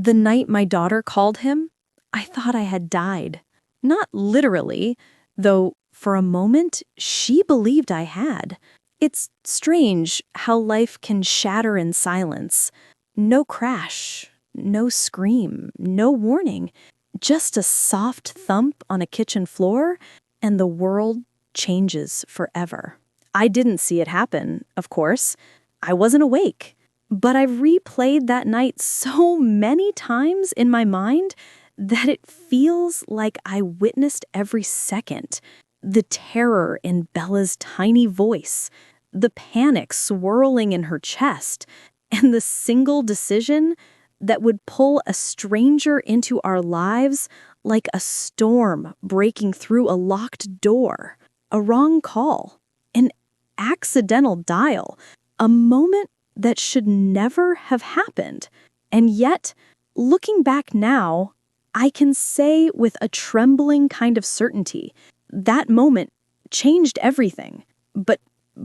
The night my daughter called him, I thought I had died. Not literally, though for a moment she believed I had. It's strange how life can shatter in silence. No crash, no scream, no warning. Just a soft thump on a kitchen floor, and the world changes forever. I didn't see it happen, of course. I wasn't awake. But I've replayed that night so many times in my mind that it feels like I witnessed every second. The terror in Bella's tiny voice, the panic swirling in her chest, and the single decision that would pull a stranger into our lives like a storm breaking through a locked door. A wrong call, an accidental dial, a moment that should never have happened. And yet, looking back now, I can say with a trembling kind of certainty, that moment changed everything. But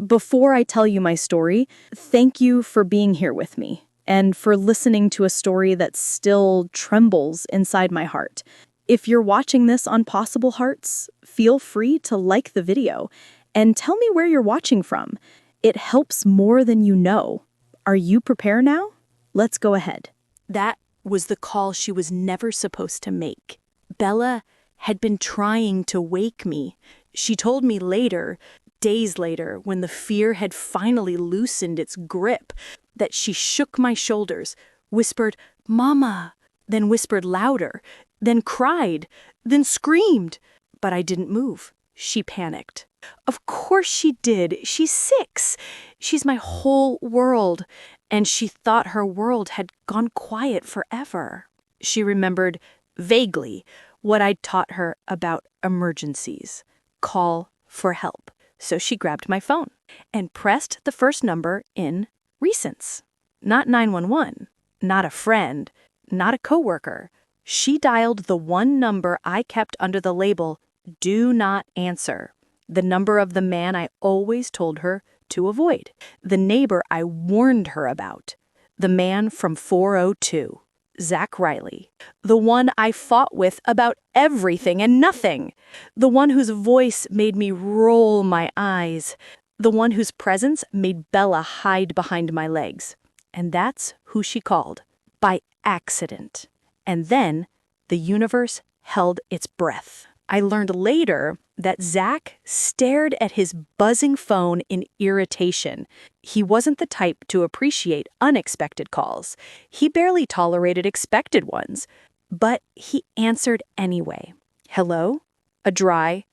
before I tell you my story, thank you for being here with me and for listening to a story that still trembles inside my heart. If you're watching this on Possible Hearts, feel free to like the video and tell me where you're watching from. It helps more than you know. Are you prepared now? Let's go ahead. That was the call she was never supposed to make. Bella had been trying to wake me. She told me later, days later, when the fear had finally loosened its grip, that she shook my shoulders, whispered, "Mama," then whispered louder, then cried, then screamed. But I didn't move. She panicked. Of course she did. She's 6. She's my whole world. And she thought her world had gone quiet forever. She remembered vaguely what I'd taught her about emergencies. Call for help. So she grabbed my phone and pressed the first number in recents. Not 911, not a friend, not a coworker. She dialed the one number I kept under the label, "Do not answer." The number of the man I always told her to avoid. The neighbor I warned her about. The man from 402, Zach Riley. The one I fought with about everything and nothing. The one whose voice made me roll my eyes. The one whose presence made Bella hide behind my legs. And that's who she called. By accident. And then the universe held its breath. I learned later that Zach stared at his buzzing phone in irritation. He wasn't the type to appreciate unexpected calls. He barely tolerated expected ones. But he answered anyway. Hello? A dry,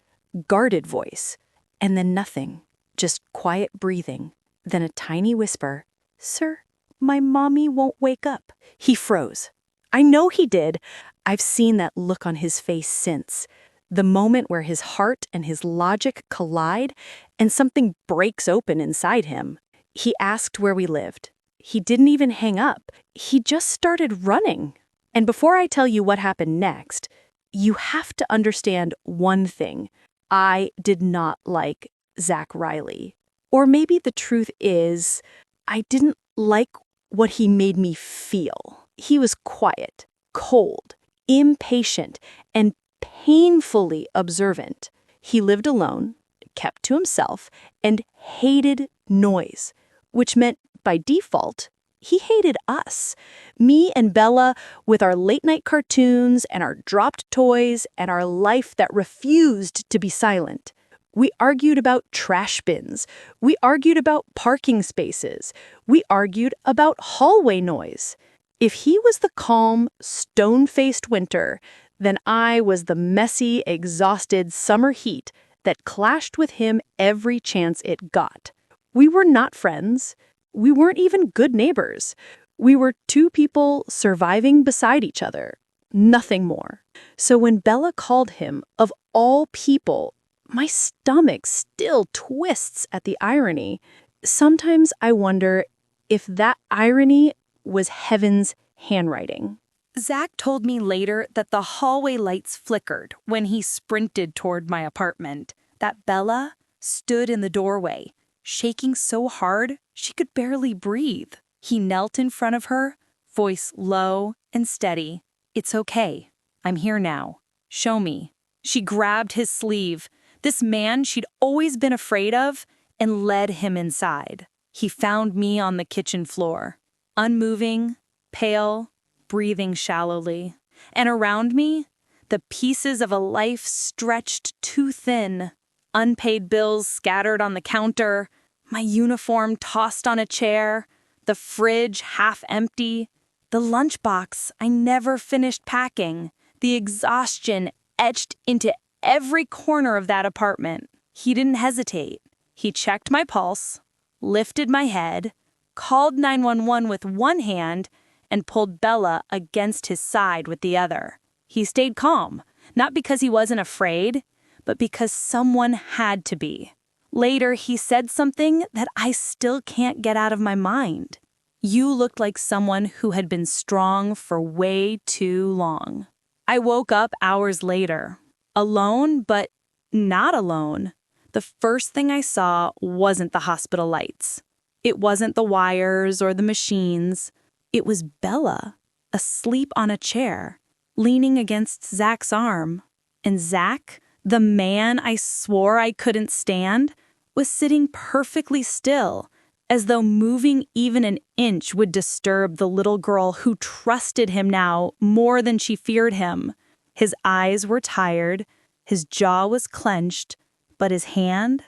guarded voice. And then nothing. Just quiet breathing. Then a tiny whisper. "Sir, my mommy won't wake up." He froze. I know he did. I've seen that look on his face since. The moment where his heart and his logic collide and something breaks open inside him. He asked where we lived. He didn't even hang up. He just started running. And before I tell you what happened next, you have to understand one thing. I did not like Zach Riley. Or maybe the truth is, I didn't like what he made me feel. He was quiet, cold, impatient, and painfully observant. He lived alone, kept to himself, and hated noise, which meant by default, he hated us. Me and Bella with our late-night cartoons and our dropped toys and our life that refused to be silent. We argued about trash bins. We argued about parking spaces. We argued about hallway noise. If he was the calm, stone-faced winter, then I was the messy, exhausted summer heat that clashed with him every chance it got. We were not friends. We weren't even good neighbors. We were two people surviving beside each other. Nothing more. So when Bella called him, of all people, my stomach still twists at the irony. Sometimes I wonder if that irony was heaven's handwriting. Zach told me later that the hallway lights flickered when he sprinted toward my apartment, that Bella stood in the doorway, shaking so hard she could barely breathe. He knelt in front of her, voice low and steady. It's okay. I'm here now. Show me. She grabbed his sleeve, this man she'd always been afraid of, and led him inside. He found me on the kitchen floor, unmoving, pale, breathing shallowly. And around me, the pieces of a life stretched too thin, unpaid bills scattered on the counter, my uniform tossed on a chair, the fridge half empty, the lunchbox I never finished packing, the exhaustion etched into every corner of that apartment. He didn't hesitate. He checked my pulse, lifted my head, called 911 with one hand, and pulled Bella against his side with the other. He stayed calm, not because he wasn't afraid, but because someone had to be. Later, he said something that I still can't get out of my mind. You looked like someone who had been strong for way too long. I woke up hours later, alone, but not alone. The first thing I saw wasn't the hospital lights. It wasn't the wires or the machines. It was Bella, asleep on a chair, leaning against Zach's arm. And Zach, the man I swore I couldn't stand, was sitting perfectly still, as though moving even an inch would disturb the little girl who trusted him now more than she feared him. His eyes were tired, his jaw was clenched, but his hand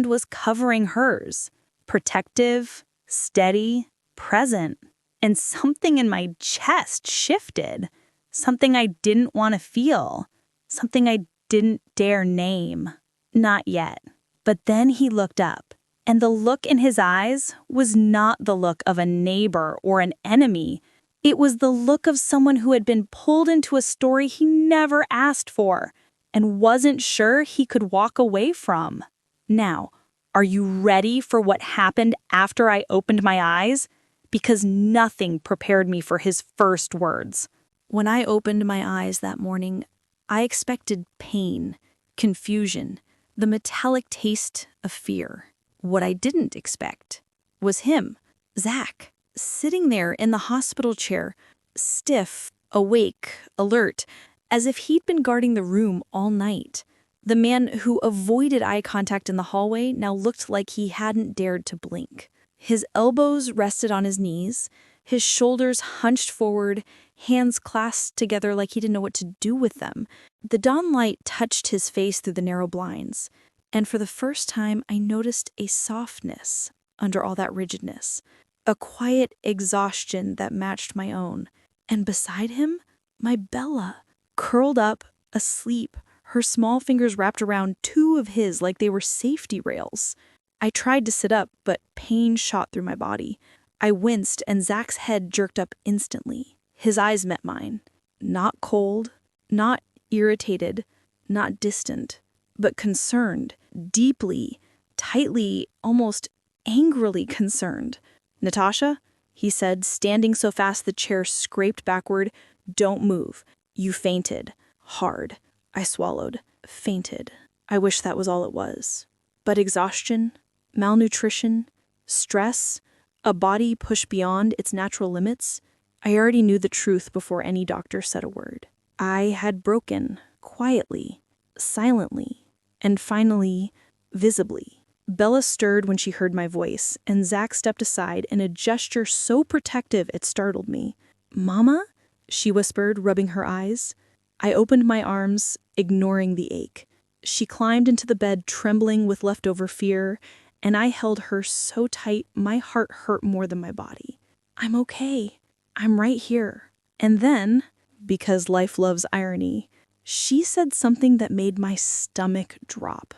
was covering hers, protective, steady, present. And something in my chest shifted, something I didn't want to feel, something I didn't dare name. Not yet. But then he looked up, and the look in his eyes was not the look of a neighbor or an enemy. It was the look of someone who had been pulled into a story he never asked for and wasn't sure he could walk away from. Now, are you ready for what happened after I opened my eyes? Because nothing prepared me for his first words. When I opened my eyes that morning, I expected pain, confusion, the metallic taste of fear. What I didn't expect was him, Zach, sitting there in the hospital chair, stiff, awake, alert, as if he'd been guarding the room all night. The man who avoided eye contact in the hallway now looked like he hadn't dared to blink. His elbows rested on his knees, his shoulders hunched forward, hands clasped together like he didn't know what to do with them. The dawn light touched his face through the narrow blinds, and for the first time I noticed a softness under all that rigidness, a quiet exhaustion that matched my own. And beside him, my Bella, curled up, asleep, her small fingers wrapped around two of his like they were safety rails. I tried to sit up, but pain shot through my body. I winced, and Zach's head jerked up instantly. His eyes met mine. Not cold, not irritated, not distant, but concerned, deeply, tightly, almost angrily concerned. "Natasha," he said, standing so fast the chair scraped backward, "don't move. You fainted. Hard." I swallowed. Fainted. I wish that was all it was. But exhaustion, malnutrition, stress, a body pushed beyond its natural limits, I already knew the truth before any doctor said a word. I had broken, quietly, silently, and finally, visibly. Bella stirred when she heard my voice, and Zach stepped aside in a gesture so protective it startled me. "Mama?" she whispered, rubbing her eyes. I opened my arms, ignoring the ache. She climbed into the bed, trembling with leftover fear, and I held her so tight my heart hurt more than my body. "I'm okay. I'm right here." And then, because life loves irony, she said something that made my stomach drop.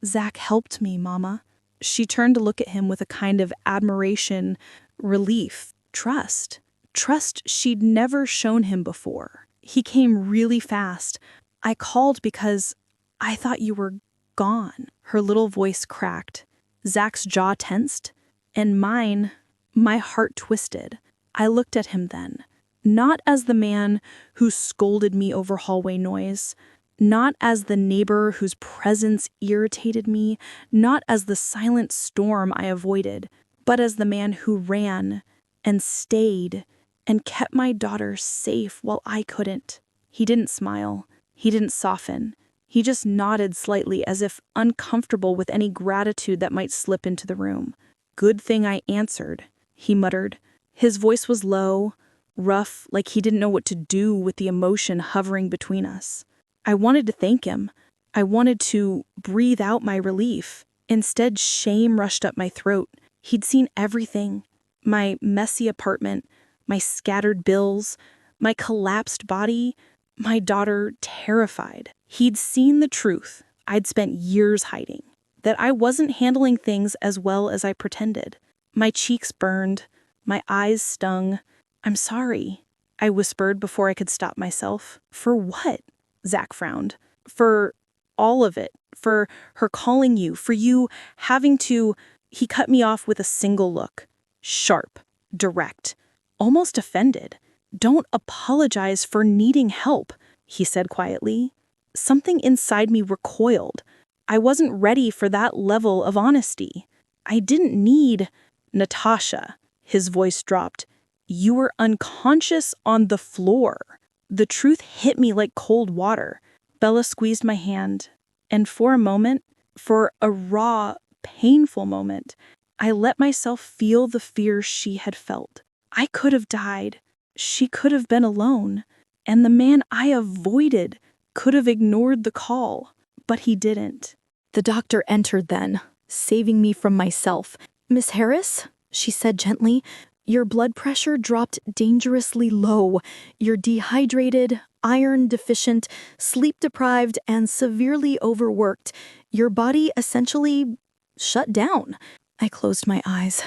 "Zach helped me, Mama." She turned to look at him with a kind of admiration, relief, trust. Trust she'd never shown him before. He came really fast. "I called because I thought you were gone." Her little voice cracked. Zach's jaw tensed, and mine, my heart twisted. I looked at him then, not as the man who scolded me over hallway noise, not as the neighbor whose presence irritated me, not as the silent storm I avoided, but as the man who ran and stayed and kept my daughter safe while I couldn't. He didn't smile. He didn't soften. He just nodded slightly as if uncomfortable with any gratitude that might slip into the room. "Good thing I answered," he muttered. His voice was low, rough, like he didn't know what to do with the emotion hovering between us. I wanted to thank him. I wanted to breathe out my relief. Instead, shame rushed up my throat. He'd seen everything. My messy apartment, my scattered bills, my collapsed body, my daughter terrified. He'd seen the truth I'd spent years hiding, that I wasn't handling things as well as I pretended. My cheeks burned, my eyes stung. "I'm sorry," I whispered before I could stop myself. "For what?" Zach frowned. "For all of it. For her calling you. For you having to—" He cut me off with a single look. Sharp, direct, almost offended. "Don't apologize for needing help," he said quietly. Something inside me recoiled. I wasn't ready for that level of honesty. I didn't need— "Natasha," his voice dropped. "You were unconscious on the floor." The truth hit me like cold water. Bella squeezed my hand, and for a moment, for a raw, painful moment, I let myself feel the fear she had felt. I could have died. She could have been alone. And the man I avoided could have ignored the call, but he didn't. The doctor entered then, saving me from myself. "Miss Harris," she said gently, "your blood pressure dropped dangerously low. You're dehydrated, iron deficient, sleep deprived, and severely overworked. Your body essentially shut down." I closed my eyes.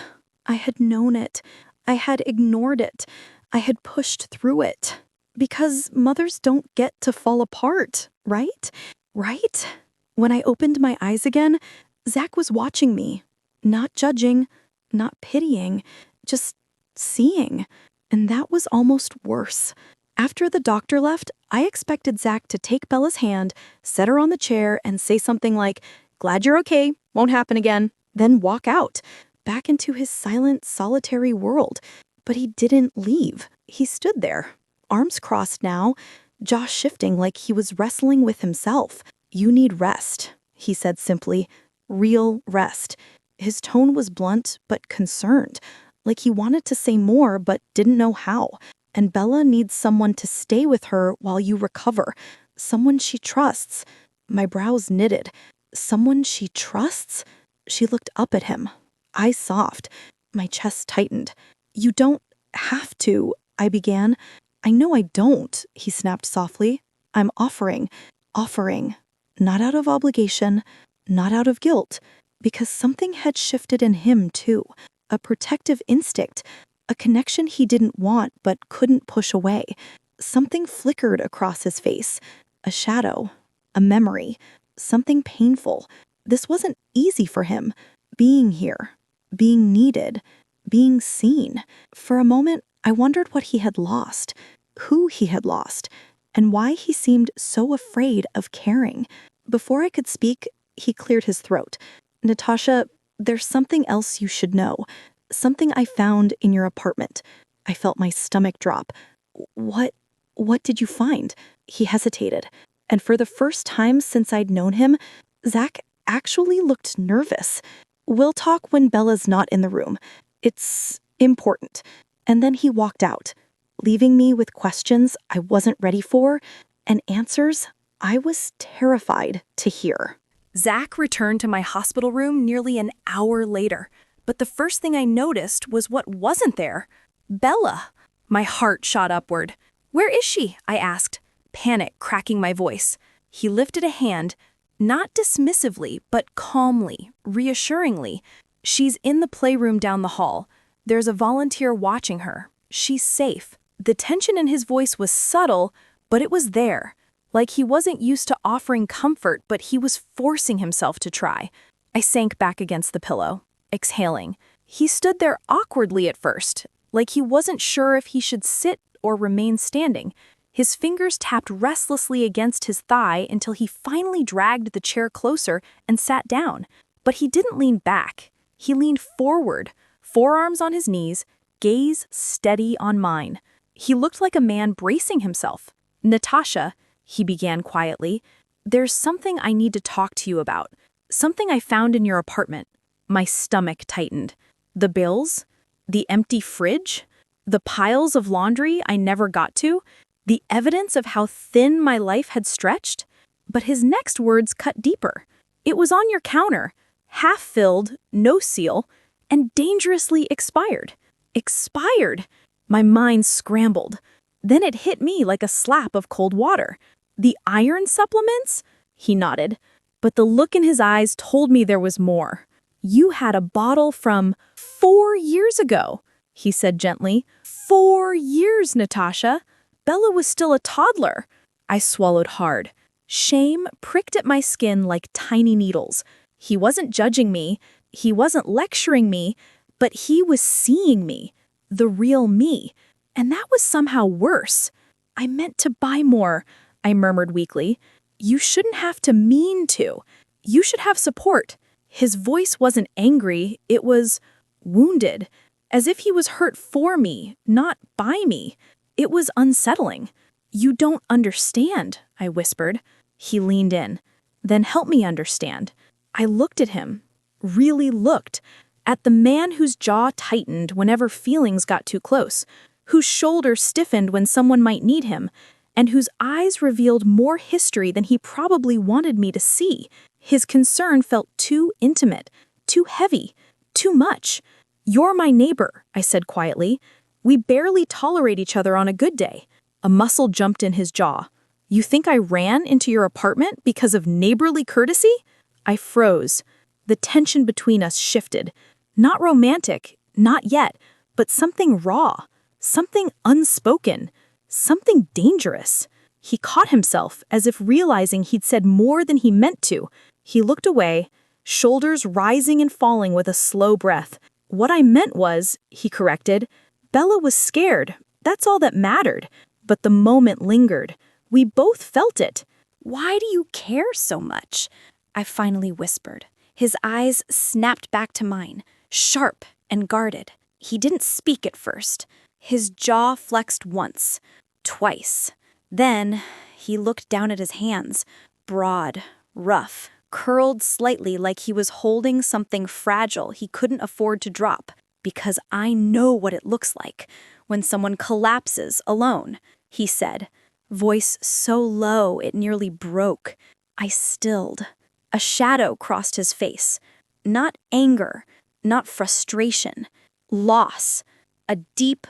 I had known it. I had ignored it. I had pushed through it. Because mothers don't get to fall apart, right? Right? When I opened my eyes again, Zach was watching me. Not judging, not pitying, just seeing. And that was almost worse. After the doctor left, I expected Zach to take Bella's hand, set her on the chair, and say something like, "Glad you're okay, won't happen again," then walk out, back into his silent, solitary world. But he didn't leave. He stood there, arms crossed now, jaw shifting like he was wrestling with himself. "You need rest," he said simply. "Real rest." His tone was blunt but concerned, like he wanted to say more but didn't know how. "And Bella needs someone to stay with her while you recover. Someone she trusts." My brows knitted. Someone she trusts? She looked up at him, eyes soft. My chest tightened. "You don't have to," I began. "I know I don't," he snapped softly. "I'm offering. Not out of obligation, not out of guilt, because something had shifted in him too. A protective instinct, a connection he didn't want but couldn't push away. Something flickered across his face, a shadow, a memory, something painful. This wasn't easy for him, being here, being needed, being seen. For a moment, I wondered what he had lost, who he had lost, and why he seemed so afraid of caring. Before I could speak, he cleared his throat. "Natasha, there's something else you should know. Something I found in your apartment." I felt my stomach drop. What did you find?" He hesitated. And for the first time since I'd known him, Zach actually looked nervous. "We'll talk when Bella's not in the room. It's important." And then he walked out, leaving me with questions I wasn't ready for and answers I was terrified to hear. Zach returned to my hospital room nearly an hour later, but the first thing I noticed was what wasn't there. Bella. My heart shot upward. "Where is she?" I asked, panic cracking my voice. He lifted a hand, not dismissively, but calmly, reassuringly. "She's in the playroom down the hall. There's a volunteer watching her. She's safe." The tension in his voice was subtle, but it was there. Like he wasn't used to offering comfort, but he was forcing himself to try. I sank back against the pillow, exhaling. He stood there awkwardly at first, like he wasn't sure if he should sit or remain standing. His fingers tapped restlessly against his thigh until he finally dragged the chair closer and sat down. But he didn't lean back. He leaned forward, forearms on his knees, gaze steady on mine. He looked like a man bracing himself. "Natasha," he began quietly, "there's something I need to talk to you about. Something I found in your apartment." My stomach tightened. The bills? The empty fridge? The piles of laundry I never got to? The evidence of how thin my life had stretched? But his next words cut deeper. "It was on your counter, half filled, no seal, and dangerously expired." Expired! My mind scrambled. Then it hit me like a slap of cold water. "The iron supplements?" He nodded. But the look in his eyes told me there was more. "You had a bottle from 4 years ago," he said gently. 4 years, Natasha. Bella was still a toddler. I swallowed hard. Shame pricked at my skin like tiny needles. He wasn't judging me. He wasn't lecturing me. But he was seeing me. The real me. And that was somehow worse. "I meant to buy more," I murmured weakly. "You shouldn't have to mean to. You should have support." His voice wasn't angry, it was wounded, as if he was hurt for me, not by me. It was unsettling. "You don't understand," I whispered. He leaned in. "Then help me understand." I looked at him, really looked, at the man whose jaw tightened whenever feelings got too close, whose shoulders stiffened when someone might need him, and whose eyes revealed more history than he probably wanted me to see. His concern felt too intimate, too heavy, too much. "You're my neighbor," I said quietly. "We barely tolerate each other on a good day." A muscle jumped in his jaw. "You think I ran into your apartment because of neighborly courtesy?" I froze. The tension between us shifted. Not romantic, not yet, but something raw, something unspoken, something dangerous. He caught himself, as if realizing he'd said more than he meant to. He looked away, shoulders rising and falling with a slow breath. "What I meant was," he corrected, "Bella was scared. That's all that mattered." But the moment lingered. We both felt it. "Why do you care so much?" I finally whispered. His eyes snapped back to mine, sharp and guarded. He didn't speak at first. His jaw flexed once, twice. Then he looked down at his hands, broad, rough, curled slightly like he was holding something fragile he couldn't afford to drop. "Because I know what it looks like when someone collapses alone," he said, voice so low it nearly broke. I stilled. A shadow crossed his face. Not anger, not frustration. Loss. A deep,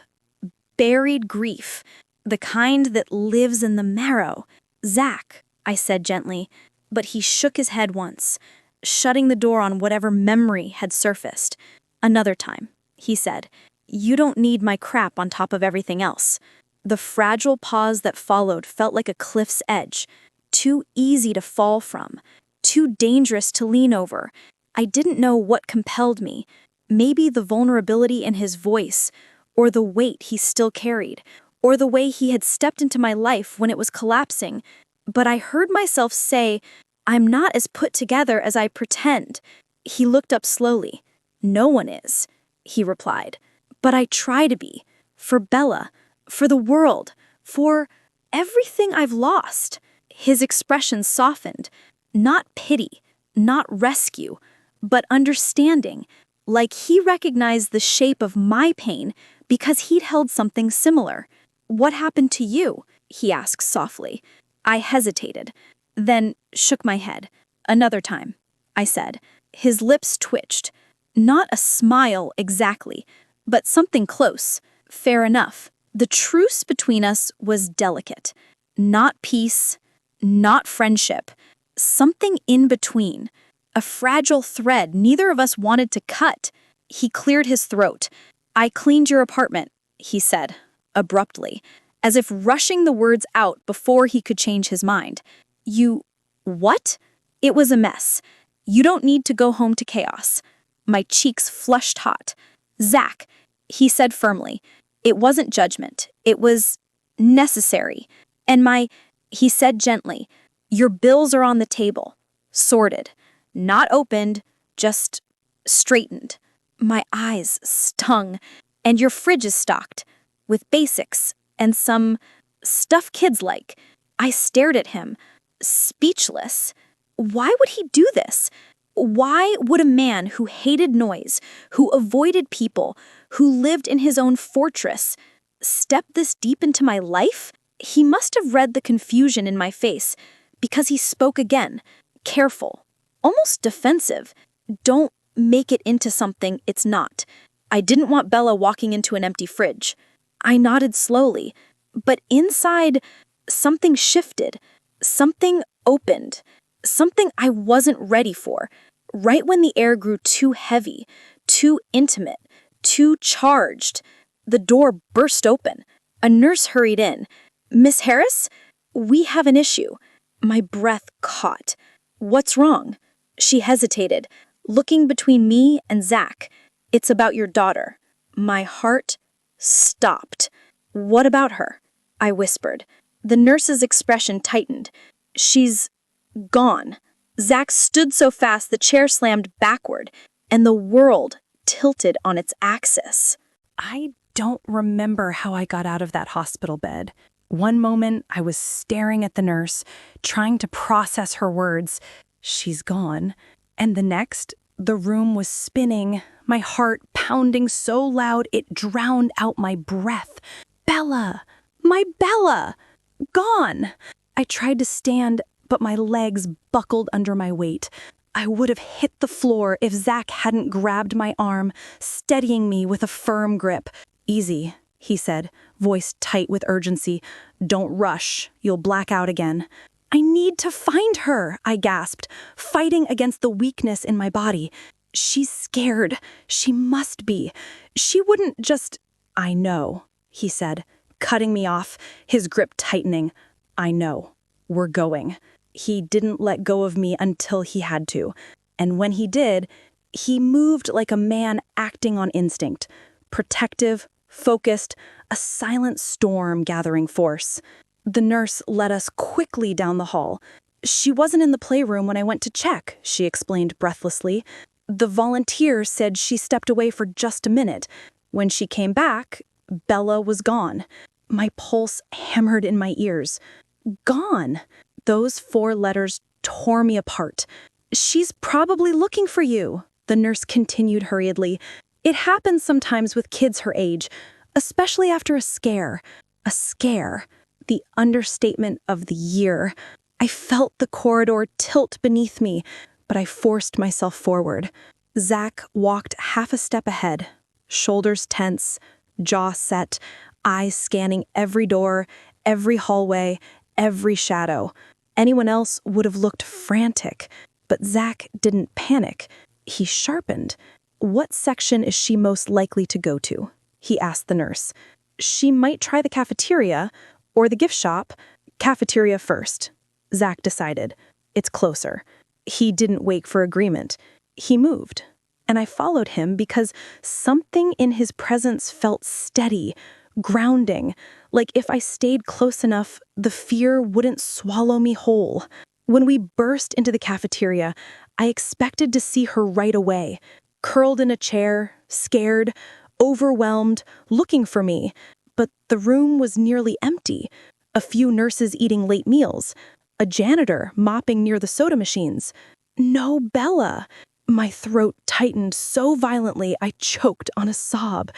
buried grief. The kind that lives in the marrow. "Zach," I said gently, but he shook his head once, shutting the door on whatever memory had surfaced. "Another time," he said. "You don't need my crap on top of everything else." The fragile pause that followed felt like a cliff's edge, too easy to fall from, too dangerous to lean over. I didn't know what compelled me. Maybe the vulnerability in his voice, or the weight he still carried, or the way he had stepped into my life when it was collapsing. But I heard myself say, "I'm not as put together as I pretend." He looked up slowly. "No one is," he replied. "But I try to be. For Bella. For the world. For everything I've lost." His expression softened. Not pity, not rescue, but understanding. Like he recognized the shape of my pain because he'd held something similar. "What happened to you?" he asked softly. I hesitated, then shook my head. "Another time," I said. His lips twitched. Not a smile exactly, but something close. Fair enough. The truce between us was delicate. Not peace, not friendship. Something in between. A fragile thread neither of us wanted to cut. He cleared his throat. "I cleaned your apartment," he said, abruptly, as if rushing the words out before he could change his mind. "You... what?" "It was a mess. You don't need to go home to chaos." My cheeks flushed hot. "Zach," he said firmly, "it wasn't judgment. It was necessary. And he said gently, "Your bills are on the table. Sorted. Not opened, just straightened." My eyes stung. And your fridge is stocked with basics and some stuff kids like. I stared at him, speechless. Why would he do this? Why would a man who hated noise, who avoided people, who lived in his own fortress, step this deep into my life? He must have read the confusion in my face, because he spoke again, careful, almost defensive. Don't make it into something it's not. I didn't want Bella walking into an empty fridge. I nodded slowly, but inside, something shifted, something opened, something I wasn't ready for. Right when the air grew too heavy, too intimate, too charged, the door burst open. A nurse hurried in. "Miss Harris, we have an issue." My breath caught. "What's wrong?" She hesitated, looking between me and Zach. "It's about your daughter." My heart stopped. "What about her?" I whispered. The nurse's expression tightened. "She's gone." Zach stood so fast the chair slammed backward, and the world tilted on its axis. I don't remember how I got out of that hospital bed. One moment, I was staring at the nurse, trying to process her words, "She's gone." And the next, the room was spinning, my heart pounding so loud it drowned out my breath. Bella! My Bella! Gone! I tried to stand, but my legs buckled under my weight. I would have hit the floor if Zach hadn't grabbed my arm, steadying me with a firm grip. "Easy," he said, voice tight with urgency. "Don't rush. You'll black out again." "I need to find her," I gasped, fighting against the weakness in my body. "She's scared. She must be. She wouldn't just—" "I know," he said, cutting me off, his grip tightening. "I know. We're going." He didn't let go of me until he had to. And when he did, he moved like a man acting on instinct. Protective, focused, a silent storm gathering force. The nurse led us quickly down the hall. "She wasn't in the playroom when I went to check," she explained breathlessly. "The volunteer said she stepped away for just a minute. When she came back, Bella was gone." My pulse hammered in my ears. Gone. Those 4 letters tore me apart. "She's probably looking for you," the nurse continued hurriedly. "It happens sometimes with kids her age, especially after a scare." A scare. The understatement of the year. I felt the corridor tilt beneath me, but I forced myself forward. Zach walked half a step ahead, shoulders tense, jaw set, eyes scanning every door, every hallway, every shadow. Anyone else would have looked frantic, but Zach didn't panic. He sharpened. "What section is she most likely to go to?" he asked the nurse. "She might try the cafeteria or the gift shop. Cafeteria first," Zach decided. "It's closer." He didn't wait for agreement. He moved, and I followed him because something in his presence felt steady, grounding, like if I stayed close enough, the fear wouldn't swallow me whole. When we burst into the cafeteria, I expected to see her right away, curled in a chair, scared, overwhelmed, looking for me. But the room was nearly empty. A few nurses eating late meals, a janitor mopping near the soda machines. No Bella. My throat tightened so violently I choked on a sob.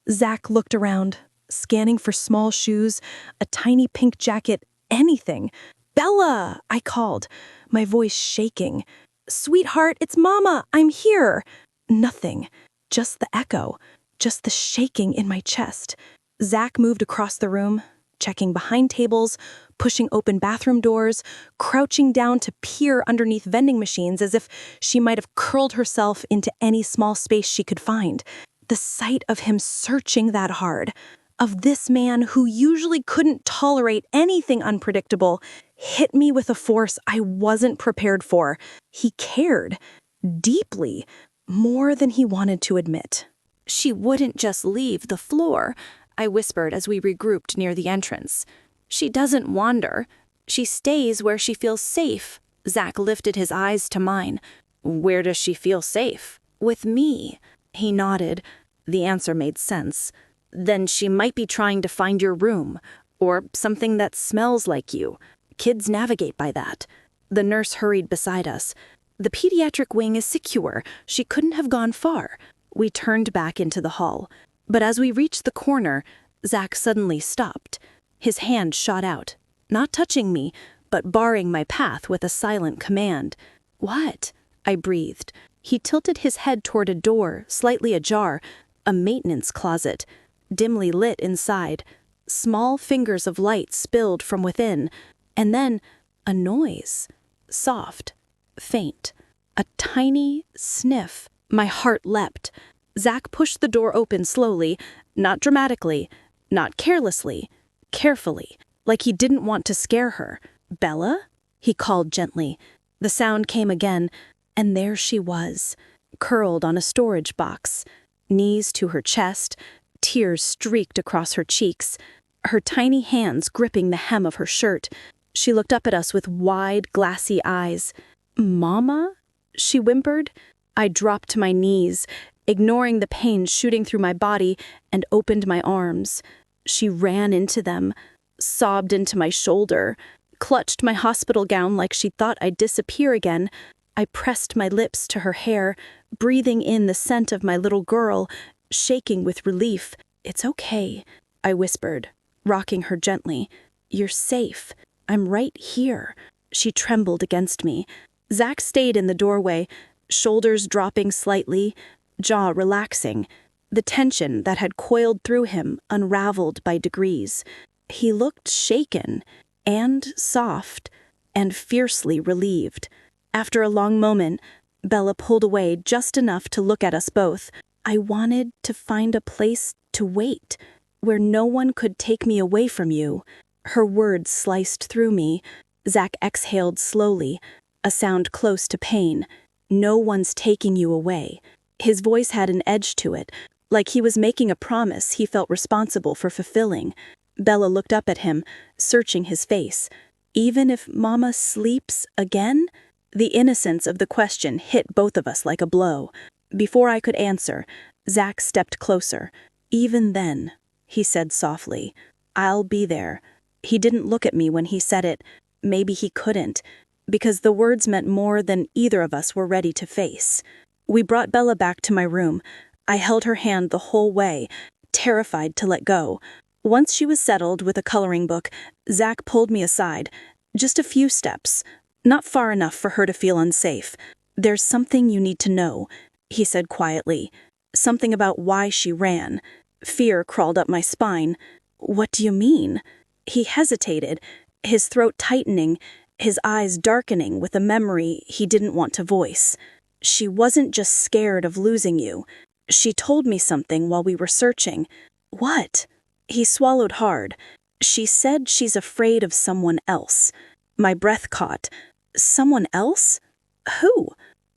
Zach looked around, scanning for small shoes, a tiny pink jacket, anything. "Bella!" I called, my voice shaking. "Sweetheart, it's Mama, I'm here." Nothing, just the echo, just the shaking in my chest. Zach moved across the room, checking behind tables, pushing open bathroom doors, crouching down to peer underneath vending machines as if she might have curled herself into any small space she could find. The sight of him searching that hard, of this man who usually couldn't tolerate anything unpredictable, hit me with a force I wasn't prepared for. He cared, deeply, more than he wanted to admit. "She wouldn't just leave the floor," I whispered as we regrouped near the entrance. "She doesn't wander. She stays where she feels safe." Zach lifted his eyes to mine. "Where does she feel safe?" "With me." He nodded. The answer made sense. Then she might be trying to find your room, or something that smells like you. Kids navigate by that. The nurse hurried beside us. The pediatric wing is secure. She couldn't have gone far. We turned back into the hall. But as we reached the corner, Zach suddenly stopped. His hand shot out, not touching me, but barring my path with a silent command. "What?" I breathed. He tilted his head toward a door, slightly ajar, a maintenance closet, dimly lit inside. Small fingers of light spilled from within, and then a noise. Soft, faint, a tiny sniff. My heart leapt. Zach pushed the door open slowly, not dramatically, not carelessly, carefully, like he didn't want to scare her. "Bella?" he called gently. The sound came again, and there she was, curled on a storage box, knees to her chest, tears streaked across her cheeks, her tiny hands gripping the hem of her shirt. She looked up at us with wide, glassy eyes. "Mama?" she whimpered. I dropped to my knees, ignoring the pain shooting through my body, and opened my arms. She ran into them, sobbed into my shoulder, clutched my hospital gown like she thought I'd disappear again. I pressed my lips to her hair, breathing in the scent of my little girl, shaking with relief. "It's okay," I whispered, rocking her gently. "You're safe. I'm right here." She trembled against me. Zach stayed in the doorway, shoulders dropping slightly, jaw relaxing. The tension that had coiled through him unraveled by degrees. He looked shaken, and soft, and fiercely relieved. After a long moment, Bella pulled away just enough to look at us both. "I wanted to find a place to wait, where no one could take me away from you." Her words sliced through me. Zach exhaled slowly, a sound close to pain. "No one's taking you away." His voice had an edge to it, like he was making a promise he felt responsible for fulfilling. Bella looked up at him, searching his face. "Even if Mama sleeps again?" The innocence of the question hit both of us like a blow. Before I could answer, Zach stepped closer. "Even then," he said softly, "I'll be there." He didn't look at me when he said it. Maybe he couldn't, because the words meant more than either of us were ready to face. We brought Bella back to my room. I held her hand the whole way, terrified to let go. Once she was settled with a coloring book, Zach pulled me aside. Just a few steps, not far enough for her to feel unsafe. "There's something you need to know," he said quietly. "Something about why she ran." Fear crawled up my spine. "What do you mean?" He hesitated, his throat tightening, his eyes darkening with a memory he didn't want to voice. "She wasn't just scared of losing you. She told me something while we were searching." "What?" He swallowed hard. "She said she's afraid of someone else." My breath caught. "Someone else? Who?"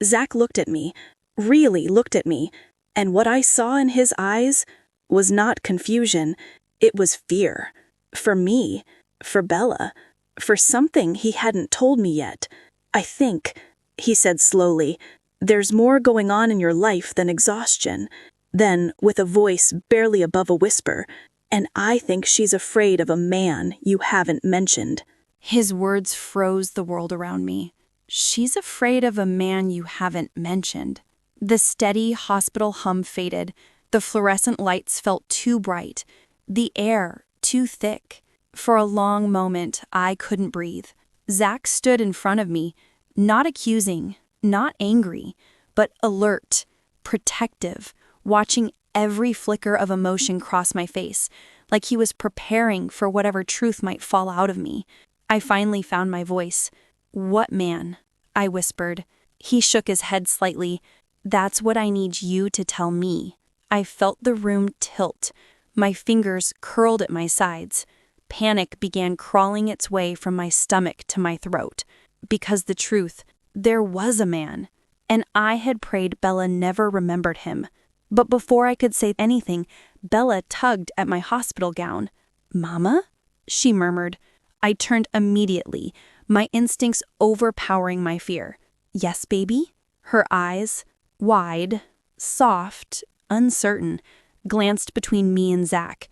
Zach looked at me, really looked at me, and what I saw in his eyes was not confusion. It was fear. For me, for Bella, for something he hadn't told me yet. "I think," he said slowly, "there's more going on in your life than exhaustion." Then, with a voice barely above a whisper, "And I think she's afraid of a man you haven't mentioned." His words froze the world around me. "She's afraid of a man you haven't mentioned." The steady hospital hum faded. The fluorescent lights felt too bright. The air too thick. For a long moment, I couldn't breathe. Zach stood in front of me, not accusing, not angry, but alert, protective, watching every flicker of emotion cross my face, like he was preparing for whatever truth might fall out of me. I finally found my voice. "What man?" I whispered. He shook his head slightly. "That's what I need you to tell me." I felt the room tilt. My fingers curled at my sides. Panic began crawling its way from my stomach to my throat. Because the truth, there was a man, and I had prayed Bella never remembered him. But before I could say anything, Bella tugged at my hospital gown. "Mama?" she murmured. I turned immediately, my instincts overpowering my fear. "Yes, baby?" Her eyes, wide, soft, uncertain, glanced between me and Zach.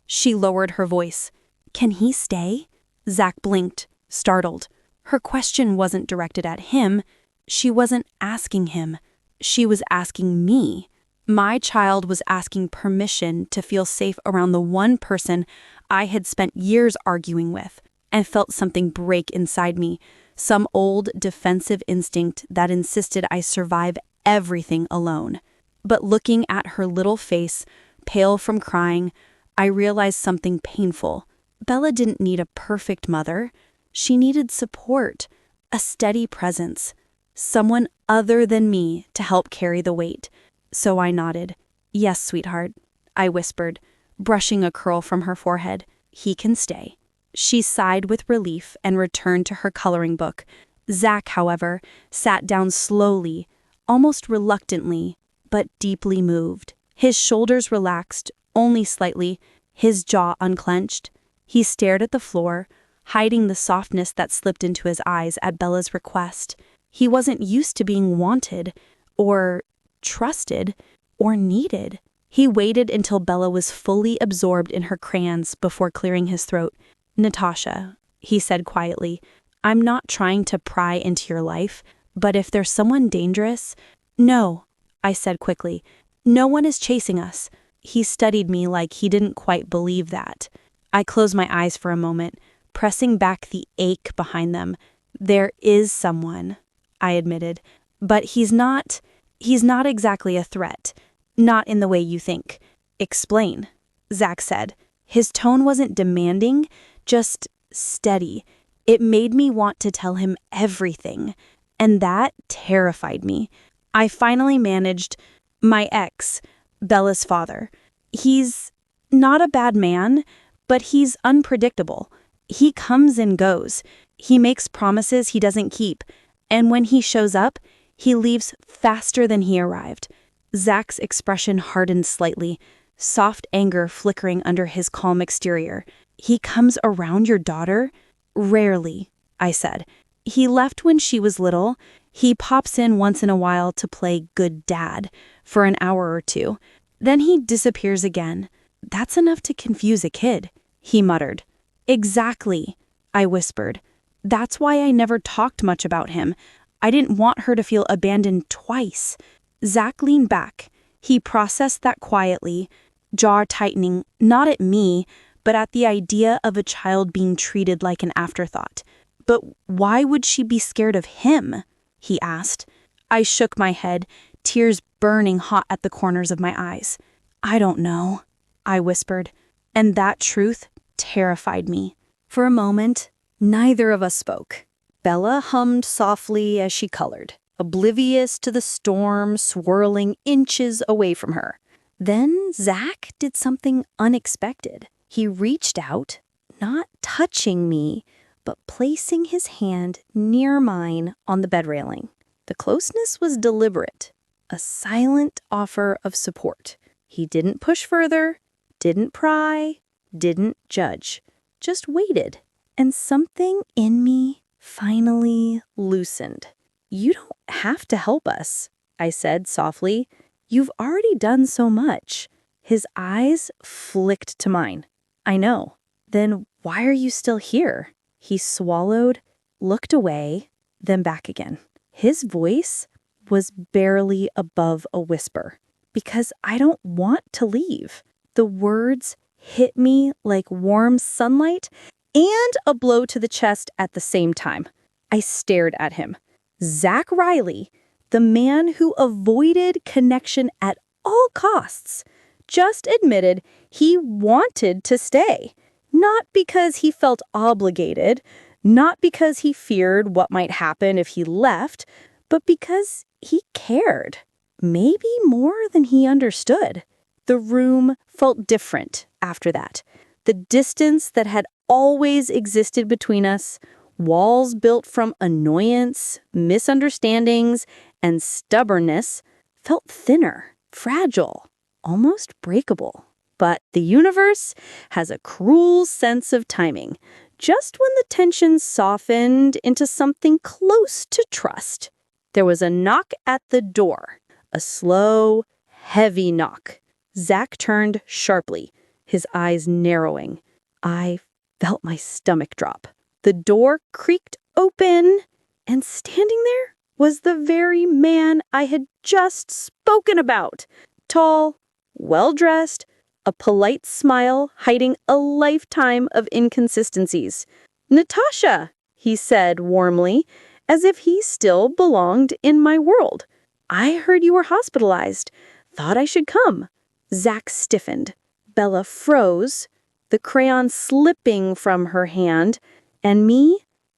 She lowered her voice. "Can he stay?" Zach blinked, startled. Her question wasn't directed at him. She wasn't asking him. She was asking me. My child was asking permission to feel safe around the one person I had spent years arguing with, and felt something break inside me, some old defensive instinct that insisted I survive everything alone. But looking at her little face, pale from crying, I realized something painful. Bella didn't need a perfect mother. She needed support, a steady presence, someone other than me to help carry the weight. So I nodded. "Yes, sweetheart," I whispered, brushing a curl from her forehead. "He can stay." She sighed with relief and returned to her coloring book. Zach, however, sat down slowly, almost reluctantly, but deeply moved. His shoulders relaxed, only slightly, his jaw unclenched. He stared at the floor, hiding the softness that slipped into his eyes at Bella's request. He wasn't used to being wanted, or trusted, or needed. He waited until Bella was fully absorbed in her crayons before clearing his throat. "Natasha," he said quietly, "I'm not trying to pry into your life, but if there's someone dangerous—" "No," I said quickly. "No one is chasing us." He studied me like he didn't quite believe that. I closed my eyes for a moment, pressing back the ache behind them. "There is someone," I admitted, "but he's not exactly a threat. Not in the way you think." "Explain," Zach said. His tone wasn't demanding, just steady. It made me want to tell him everything, and that terrified me. I finally managed. "My ex, Bella's father. He's not a bad man, but he's unpredictable. He comes and goes. He makes promises he doesn't keep, and when he shows up, he leaves faster than he arrived." Zach's expression hardened slightly, soft anger flickering under his calm exterior. "He comes around your daughter?" "Rarely," I said. "He left when she was little. He pops in once in a while to play good dad for an hour or two. Then he disappears again. That's enough to confuse a kid," he muttered. "Exactly," I whispered. "That's why I never talked much about him. I didn't want her to feel abandoned twice." Zach leaned back. He processed that quietly, jaw tightening, not at me, but at the idea of a child being treated like an afterthought. "But why would she be scared of him?" he asked. I shook my head, tears burning hot at the corners of my eyes. "I don't know," I whispered, and that truth terrified me. For a moment, neither of us spoke. Bella hummed softly as she colored, oblivious to the storm swirling inches away from her. Then Zach did something unexpected. He reached out, not touching me, but placing his hand near mine on the bed railing. The closeness was deliberate, a silent offer of support. He didn't push further, didn't pry, didn't judge, just waited. And something in me finally loosened. "You don't have to help us," I said softly. "You've already done so much." His eyes flicked to mine. "I know." "Then why are you still here?" He swallowed, looked away, then back again. His voice was barely above a whisper. "Because I don't want to leave." The words hit me like warm sunlight and a blow to the chest at the same time. I stared at him. Zach Riley, the man who avoided connection at all costs, just admitted he wanted to stay. Not because he felt obligated, not because he feared what might happen if he left, but because he cared. Maybe more than he understood. The room felt different after that. The distance that had always existed between us, walls built from annoyance, misunderstandings, and stubbornness, felt thinner, fragile, almost breakable. But the universe has a cruel sense of timing. Just when the tension softened into something close to trust, there was a knock at the door. A slow, heavy knock. Zach turned sharply, his eyes narrowing. I felt my stomach drop. The door creaked open, and standing there was the very man I had just spoken about. Tall, well-dressed, a polite smile hiding a lifetime of inconsistencies. "Natasha," he said warmly, as if he still belonged in my world. "I heard you were hospitalized. Thought I should come." Zach stiffened. Bella froze, the crayon slipping from her hand, and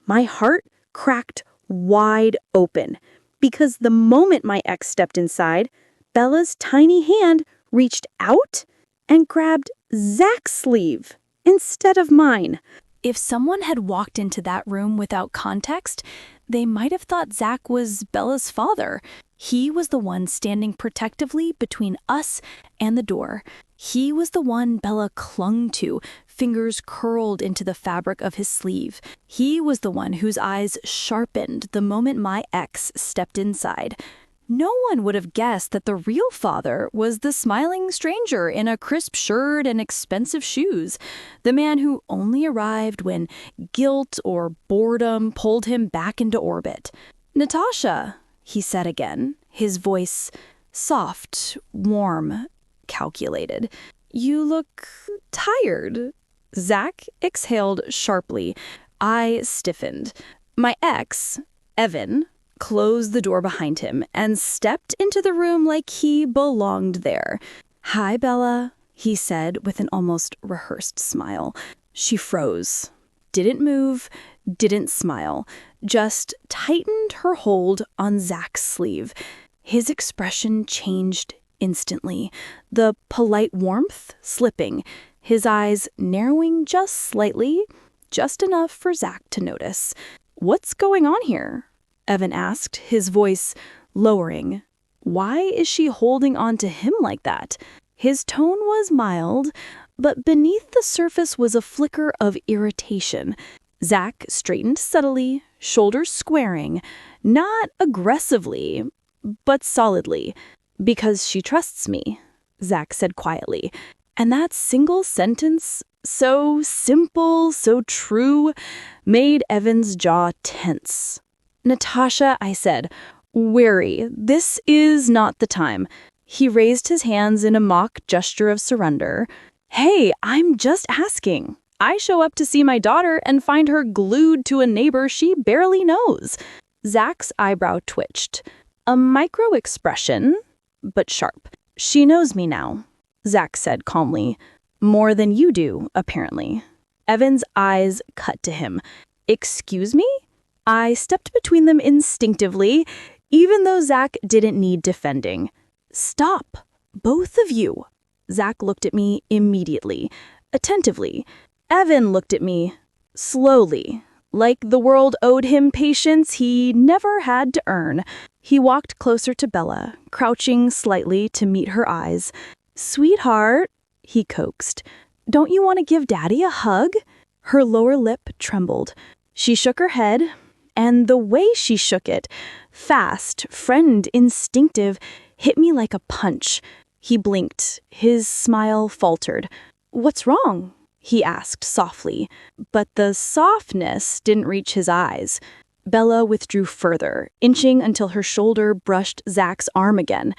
my heart cracked wide open, because the moment my ex stepped inside, Bella's tiny hand reached out and grabbed Zach's sleeve instead of mine. If someone had walked into that room without context, they might have thought Zach was Bella's father. He was the one standing protectively between us and the door. He was the one Bella clung to, fingers curled into the fabric of his sleeve. He was the one whose eyes sharpened the moment my ex stepped inside. No one would have guessed that the real father was the smiling stranger in a crisp shirt and expensive shoes, the man who only arrived when guilt or boredom pulled him back into orbit. "Natasha," he said again, his voice soft, warm, calculated. "You look tired." Zach exhaled sharply. I stiffened. My ex, Evan, closed the door behind him and stepped into the room like he belonged there. "Hi, Bella," he said with an almost rehearsed smile. She froze, didn't move, didn't smile, just tightened her hold on Zach's sleeve. His expression changed instantly, the polite warmth slipping, his eyes narrowing just slightly, just enough for Zach to notice. "What's going on here?" Evan asked, his voice lowering. Why is she holding on to him like that? His tone was mild, but beneath the surface was a flicker of irritation. Zach straightened subtly, shoulders squaring, not aggressively, but solidly. "Because she trusts me," Zach said quietly. And that single sentence, so simple, so true, made Evan's jaw tense. "Natasha," I said, wary, "this is not the time." He raised his hands in a mock gesture of surrender. "Hey, I'm just asking. I show up to see my daughter and find her glued to a neighbor she barely knows." Zach's eyebrow twitched. A micro-expression, but sharp. "She knows me now," Zach said calmly. "More than you do, apparently." Evan's eyes cut to him. "Excuse me?" I stepped between them instinctively, even though Zach didn't need defending. "Stop, both of you." Zach looked at me immediately, attentively. Evan looked at me slowly, like the world owed him patience he never had to earn. He walked closer to Bella, crouching slightly to meet her eyes. "Sweetheart," he coaxed, "don't you want to give Daddy a hug?" Her lower lip trembled. She shook her head, and the way she shook it, fast, friend instinctive, hit me like a punch. He blinked. His smile faltered. "What's wrong?" he asked softly, but the softness didn't reach his eyes. Bella withdrew further, inching until her shoulder brushed Zach's arm again.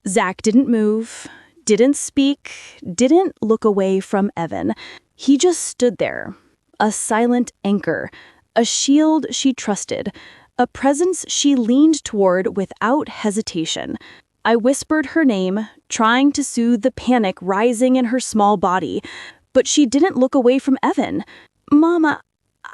Zach didn't move, didn't speak, didn't look away from Evan. He just stood there, a silent anchor, a shield she trusted, a presence she leaned toward without hesitation. I whispered her name, trying to soothe the panic rising in her small body, but she didn't look away from Evan. "Mama,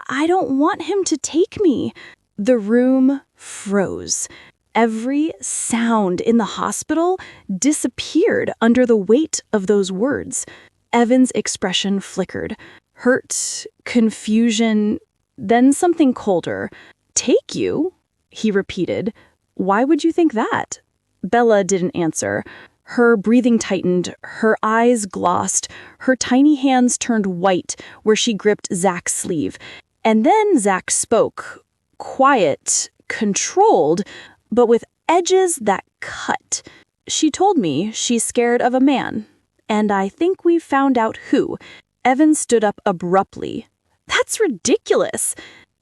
I don't want him to take me." The room froze. Every sound in the hospital disappeared under the weight of those words. Evan's expression flickered. Hurt, confusion, then something colder. "Take you?" he repeated. "Why would you think that?" Bella didn't answer. Her breathing tightened, her eyes glossed, her tiny hands turned white where she gripped Zach's sleeve. And then Zach spoke, quiet, controlled, but with edges that cut. "She told me she's scared of a man. And I think we've found out who. Evan stood up abruptly. That's ridiculous.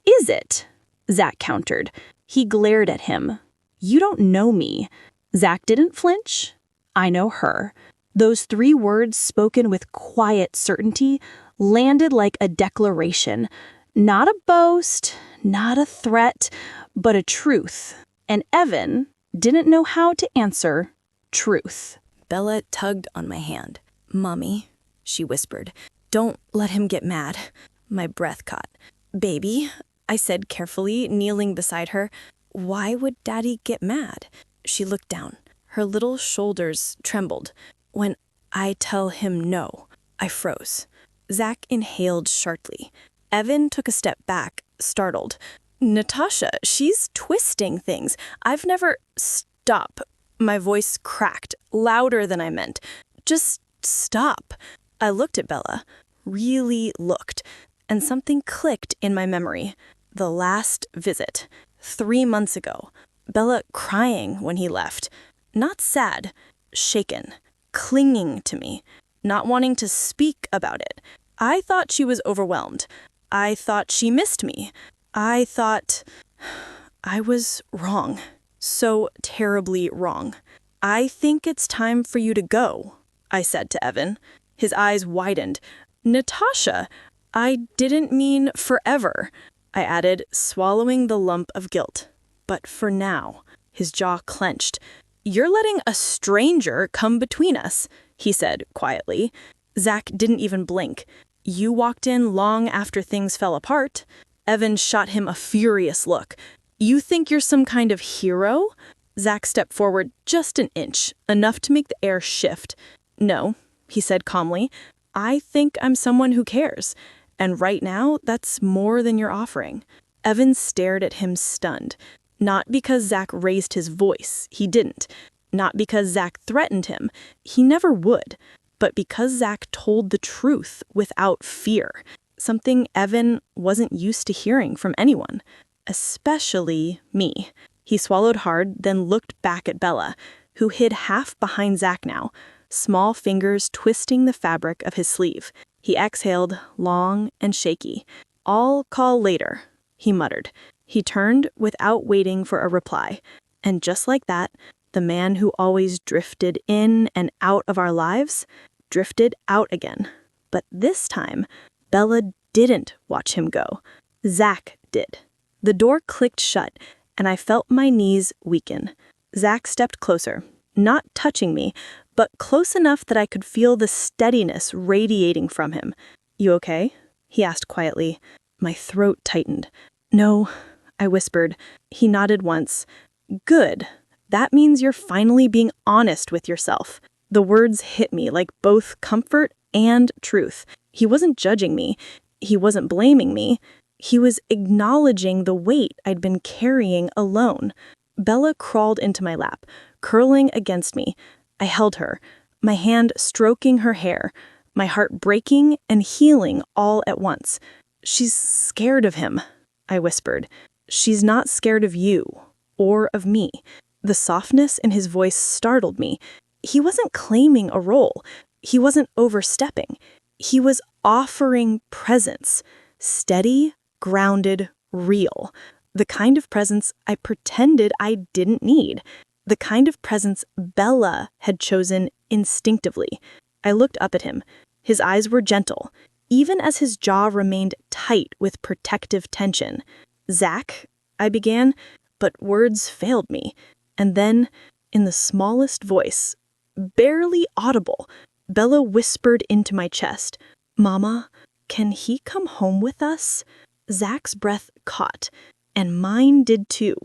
Is it? Zach countered. He glared at him. You don't know me. Zach didn't flinch. I know her. Those 3 words spoken with quiet certainty landed like a declaration. Not a boast, not a threat, but a truth. And Evan didn't know how to answer truth. Bella tugged on my hand. Mommy, she whispered, don't let him get mad. My breath caught. Baby, I said carefully, kneeling beside her, why would Daddy get mad? She looked down. Her little shoulders trembled. When I tell him no, I froze. Zach inhaled sharply. Evan took a step back, startled. Natasha, she's twisting things. I've never... Stop. My voice cracked, louder than I meant. Just stop. I looked at Bella, really looked, and something clicked in my memory. The last visit, 3 months ago. Bella crying when he left. Not sad, shaken, clinging to me, not wanting to speak about it. I thought she was overwhelmed. I thought she missed me. I thought I was wrong. So terribly wrong. I think it's time for you to go, I said to Evan. His eyes widened. Natasha, I didn't mean forever, I added, swallowing the lump of guilt. But for now. His jaw clenched. You're letting a stranger come between us, he said quietly. Zach didn't even blink. You walked in long after things fell apart. Evan shot him a furious look. You think you're some kind of hero? Zach stepped forward just an inch, enough to make the air shift. No, he said calmly. I think I'm someone who cares. And right now, that's more than you're offering. Evan stared at him stunned. Not because Zach raised his voice, he didn't. Not because Zach threatened him, he never would. But because Zach told the truth without fear. Something Evan wasn't used to hearing from anyone. Especially me. He swallowed hard, then looked back at Bella, who hid half behind Zach now, small fingers twisting the fabric of his sleeve. He exhaled, long and shaky. I'll call later, he muttered. He turned without waiting for a reply. And just like that, the man who always drifted in and out of our lives, drifted out again. But this time, Bella didn't watch him go. Zach did. The door clicked shut, and I felt my knees weaken. Zach stepped closer, not touching me, but close enough that I could feel the steadiness radiating from him. You okay? He asked quietly. My throat tightened. No, I whispered. He nodded once. Good. That means you're finally being honest with yourself. The words hit me like both comfort and truth. He wasn't judging me. He wasn't blaming me. He was acknowledging the weight I'd been carrying alone. Bella crawled into my lap, curling against me. I held her, my hand stroking her hair, my heart breaking and healing all at once. She's scared of him, I whispered. She's not scared of you or of me. The softness in his voice startled me. He wasn't claiming a role. He wasn't overstepping. He was offering presence, steady, grounded, real. The kind of presence I pretended I didn't need. The kind of presence Bella had chosen instinctively. I looked up at him. His eyes were gentle, even as his jaw remained tight with protective tension. Zach, I began, but words failed me. And then, in the smallest voice, barely audible, Bella whispered into my chest, Mama, can he come home with us? Zach's breath caught, and mine did too.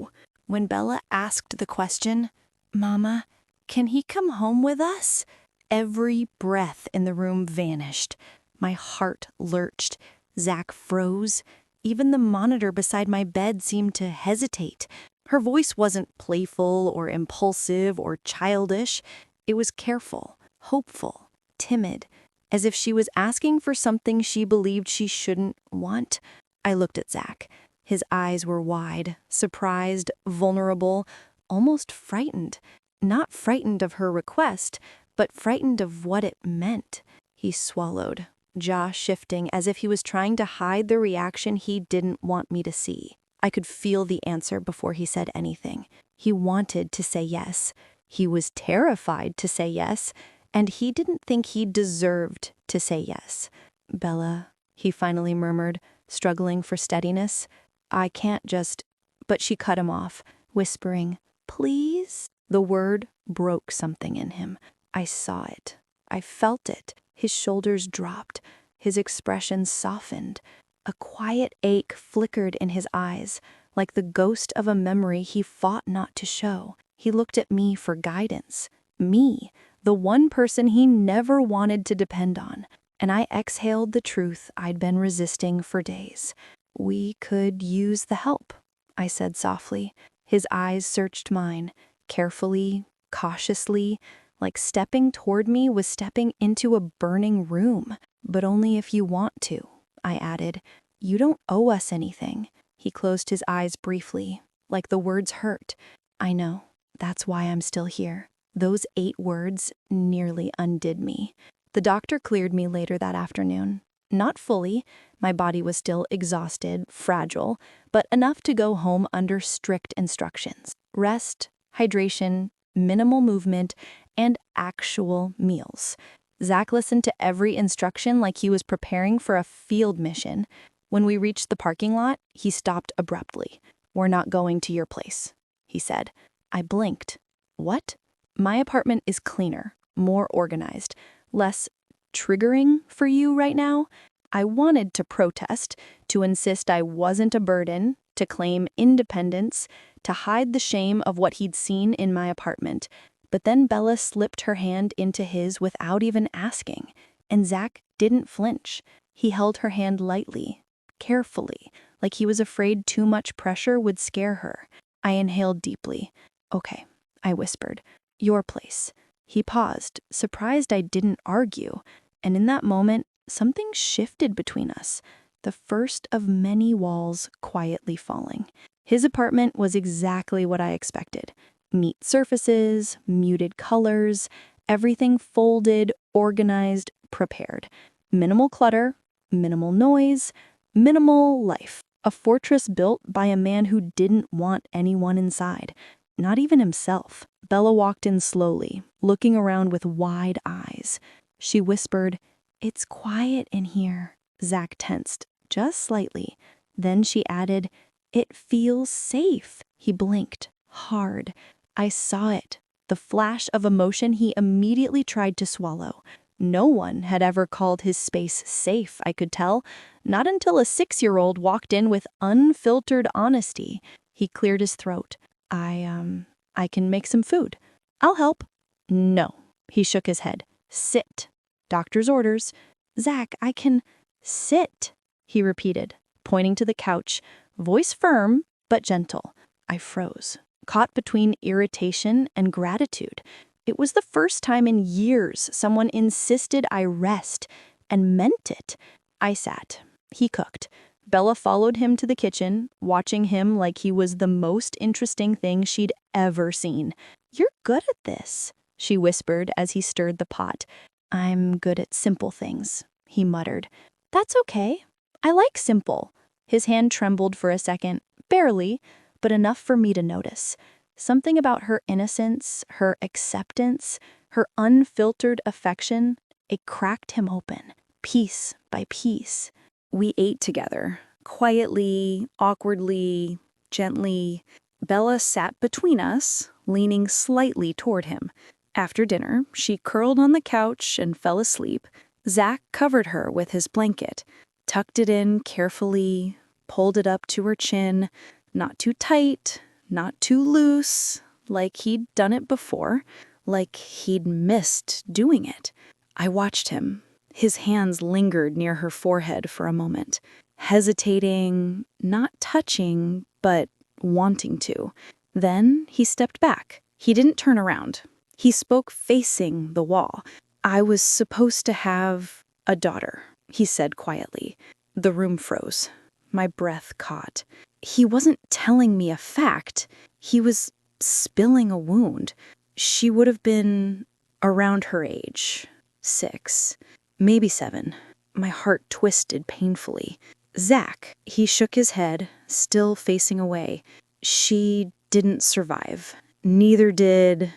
When Bella asked the question, Mama, can he come home with us? Every breath in the room vanished. My heart lurched. Zach froze. Even the monitor beside my bed seemed to hesitate. Her voice wasn't playful or impulsive or childish. It was careful, hopeful, timid, as if she was asking for something she believed she shouldn't want. I looked at Zach. His eyes were wide, surprised, vulnerable, almost frightened. Not frightened of her request, but frightened of what it meant. He swallowed, jaw shifting as if he was trying to hide the reaction he didn't want me to see. I could feel the answer before he said anything. He wanted to say yes. He was terrified to say yes, and he didn't think he deserved to say yes. "Bella," he finally murmured, struggling for steadiness. "I can't just—" But she cut him off, whispering, "Please?" The word broke something in him. I saw it. I felt it. His shoulders dropped. His expression softened. A quiet ache flickered in his eyes, like the ghost of a memory he fought not to show. He looked at me for guidance. Me, the one person he never wanted to depend on. And I exhaled the truth I'd been resisting for days. "We could use the help," I said softly. His eyes searched mine, carefully, cautiously, like stepping toward me was stepping into a burning room. "But only if you want to," I added. "You don't owe us anything." He closed his eyes briefly, like the words hurt. "I know. That's why I'm still here." Those 8 words nearly undid me. The doctor cleared me later that afternoon. Not fully. My body was still exhausted, fragile, but enough to go home under strict instructions. Rest, hydration, minimal movement, and actual meals. Zach listened to every instruction like he was preparing for a field mission. When we reached the parking lot, he stopped abruptly. "We're not going to your place," he said. I blinked. "What?" "My apartment is cleaner, more organized, less triggering for you right now." I wanted to protest, to insist I wasn't a burden, to claim independence, to hide the shame of what he'd seen in my apartment. But then Bella slipped her hand into his without even asking, and Zach didn't flinch. He held her hand lightly, carefully, like he was afraid too much pressure would scare her. I inhaled deeply. "Okay," I whispered. "Your place." He paused, surprised I didn't argue, and in that moment, something shifted between us, the first of many walls quietly falling. His apartment was exactly what I expected. Neat surfaces, muted colors, everything folded, organized, prepared. Minimal clutter, minimal noise, minimal life. A fortress built by a man who didn't want anyone inside, not even himself. Bella walked in slowly, looking around with wide eyes. She whispered, "It's quiet in here." Zach tensed, just slightly. Then she added, "It feels safe." He blinked, hard. I saw it, the flash of emotion he immediately tried to swallow. No one had ever called his space safe, I could tell, not until a 6-year-old walked in with unfiltered honesty. He cleared his throat. I can make some food. I'll help." "No." He shook his head. "Sit. Doctor's orders." "Zach, I can—" "Sit," he repeated, pointing to the couch, voice firm but gentle. I froze, caught between irritation and gratitude. It was the first time in years someone insisted I rest, and meant it. I sat. He cooked. Bella followed him to the kitchen, watching him like he was the most interesting thing she'd ever seen. "You're good at this," she whispered as he stirred the pot. "I'm good at simple things," he muttered. "That's okay. I like simple." His hand trembled for a second, barely, but enough for me to notice. Something about her innocence, her acceptance, her unfiltered affection, it cracked him open, piece by piece. We ate together, quietly, awkwardly, gently. Bella sat between us, leaning slightly toward him. After dinner, she curled on the couch and fell asleep. Zach covered her with his blanket, tucked it in carefully, pulled it up to her chin, not too tight, not too loose, like he'd done it before, like he'd missed doing it. I watched him. His hands lingered near her forehead for a moment, hesitating, not touching, but wanting to. Then he stepped back. He didn't turn around. He spoke facing the wall. "I was supposed to have a daughter," he said quietly. The room froze. My breath caught. He wasn't telling me a fact. He was spilling a wound. She would have been Around her age. 6. Maybe 7. My heart twisted painfully. Zach, he shook his head, still facing away. She didn't survive. Neither did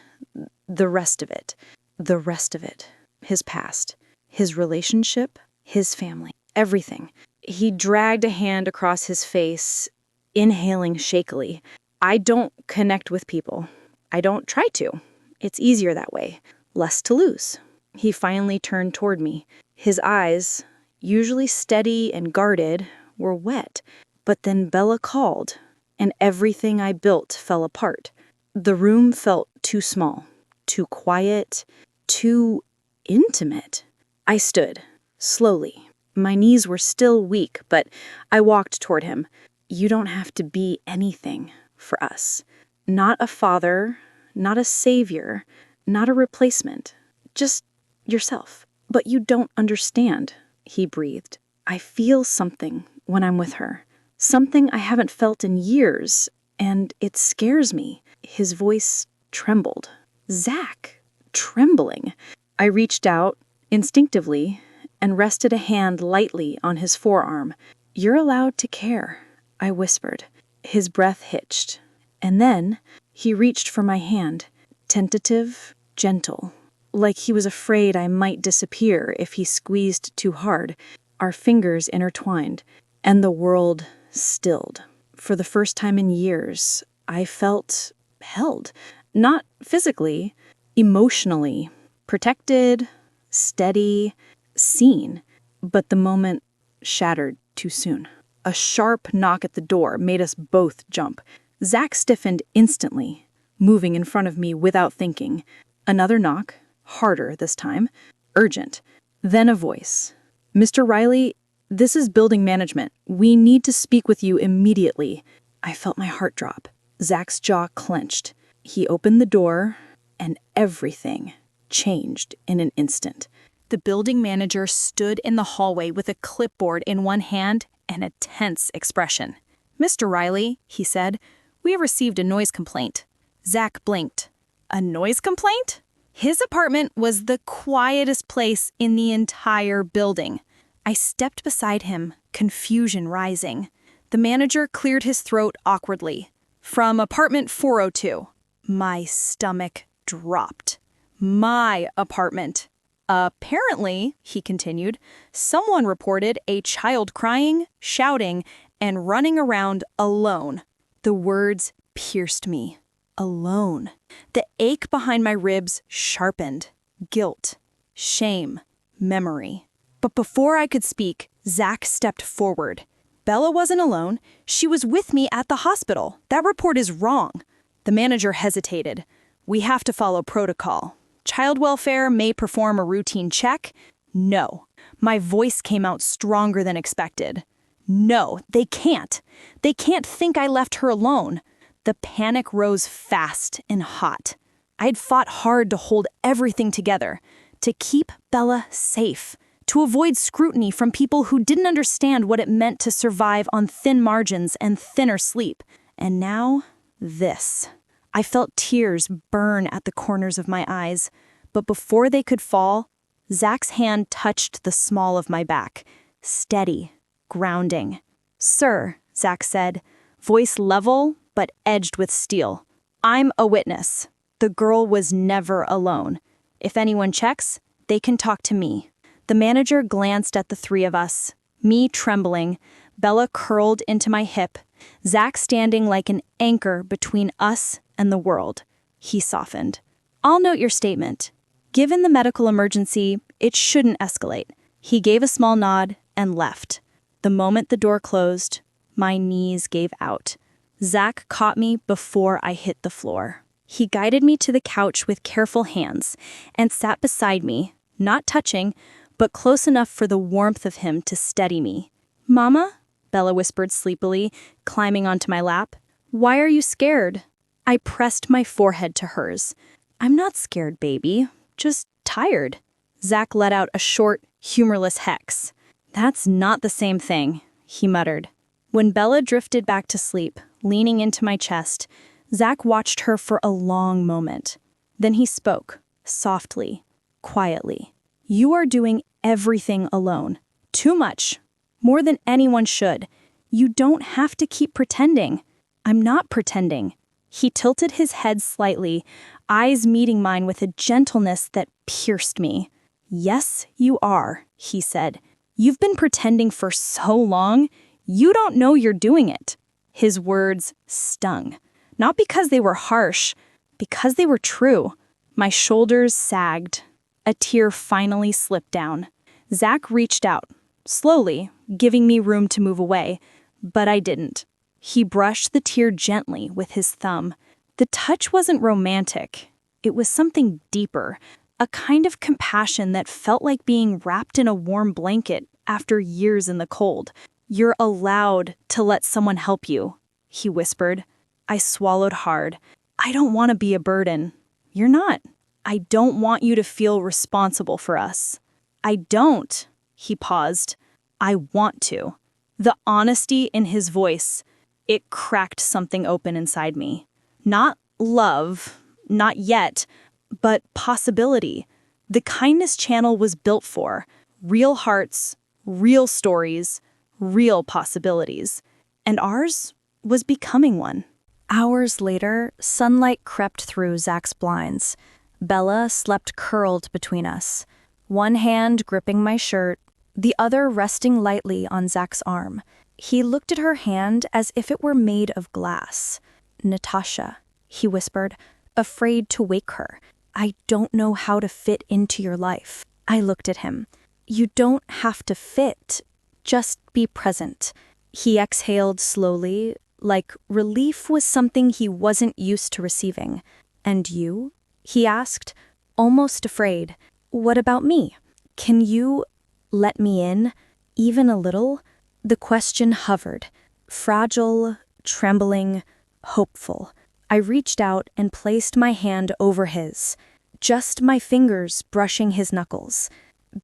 the rest of it. The rest of it. His past. His relationship. His family. Everything. He dragged a hand across his face, inhaling shakily. I don't connect with people. I don't try to. It's easier that way. Less to lose. He finally turned toward me. His eyes, usually steady and guarded, were wet. But then Bella called, and everything I built fell apart. The room felt too small, too quiet, too intimate. I stood, slowly. My knees were still weak, but I walked toward him. You don't have to be anything for us. Not a father, not a savior, not a replacement. Just yourself. But you don't understand, he breathed. I feel something when I'm with her. Something I haven't felt in years, and it scares me. His voice trembled. Zach, trembling. I reached out, instinctively, and rested a hand lightly on his forearm. You're allowed to care, I whispered. His breath hitched. And then he reached for my hand, tentative, gentle, like he was afraid I might disappear if he squeezed too hard. Our fingers intertwined, and the world stilled. For the first time in years, I felt held. Not physically, emotionally. Protected, steady, seen. But the moment shattered too soon. A sharp knock at the door made us both jump. Zach stiffened instantly, moving in front of me without thinking. Another knock, harder this time, urgent. Then a voice. Mr. Riley, this is building management. We need to speak with you immediately. I felt my heart drop. Zach's jaw clenched. He opened the door, and everything changed in an instant. The building manager stood in the hallway with a clipboard in one hand and a tense expression. Mr. Riley, he said, we have received a noise complaint. Zach blinked. A noise complaint? His apartment was the quietest place in the entire building. I stepped beside him, confusion rising. The manager cleared his throat awkwardly. From apartment 402. My stomach dropped. My apartment. Apparently, he continued, someone reported a child crying, shouting, and running around alone. The words pierced me. Alone. The ache behind my ribs sharpened. Guilt. Shame. Memory. But before I could speak, Zach stepped forward. Bella wasn't alone. She was with me at the hospital. That report is wrong. The manager hesitated. We have to follow protocol. Child welfare may perform a routine check. No. My voice came out stronger than expected. No, they can't. They can't think I left her alone. The panic rose fast and hot. I'd fought hard to hold everything together, to keep Bella safe, to avoid scrutiny from people who didn't understand what it meant to survive on thin margins and thinner sleep. And now, this. I felt tears burn at the corners of my eyes, but before they could fall, Zach's hand touched the small of my back, steady, grounding. Sir, Zach said, voice level but edged with steel. I'm a witness. The girl was never alone. If anyone checks, they can talk to me. The manager glanced at the three of us, me trembling, Bella curled into my hip, Zach standing like an anchor between us and the world. He softened. I'll note your statement. Given the medical emergency, it shouldn't escalate. He gave a small nod and left. The moment the door closed, my knees gave out. Zach caught me before I hit the floor. He guided me to the couch with careful hands and sat beside me, not touching, but close enough for the warmth of him to steady me. Mama? Bella whispered sleepily, climbing onto my lap. Why are you scared? I pressed my forehead to hers. I'm not scared, baby. Just tired. Zach let out a short, humorless hex. That's not the same thing, he muttered. When Bella drifted back to sleep, leaning into my chest, Zach watched her for a long moment. Then he spoke, softly, quietly. You are doing everything alone. Too much. More than anyone should. You don't have to keep pretending. I'm not pretending. He tilted his head slightly, eyes meeting mine with a gentleness that pierced me. Yes, you are, he said. You've been pretending for so long, you don't know you're doing it. His words stung. Not because they were harsh, because they were true. My shoulders sagged. A tear finally slipped down. Zach reached out, slowly, giving me room to move away, but I didn't. He brushed the tear gently with his thumb. The touch wasn't romantic. It was something deeper, a kind of compassion that felt like being wrapped in a warm blanket after years in the cold. You're allowed to let someone help you, he whispered. I swallowed hard. I don't want to be a burden. You're not. I don't want you to feel responsible for us. I don't, he paused. I want to. The honesty in his voice, it cracked something open inside me. Not love, not yet, but possibility. The kindness channel was built for real hearts, real stories, real possibilities. And ours was becoming one. Hours later, sunlight crept through Zach's blinds. Bella slept curled between us, one hand gripping my shirt, the other resting lightly on Zach's arm. He looked at her hand as if it were made of glass. Natasha, he whispered, afraid to wake her. I don't know how to fit into your life. I looked at him. You don't have to fit, just be present. He exhaled slowly, like relief was something he wasn't used to receiving. And you? He asked, almost afraid. What about me? Can you let me in, even a little? The question hovered, fragile, trembling, hopeful. I reached out and placed my hand over his, just my fingers brushing his knuckles.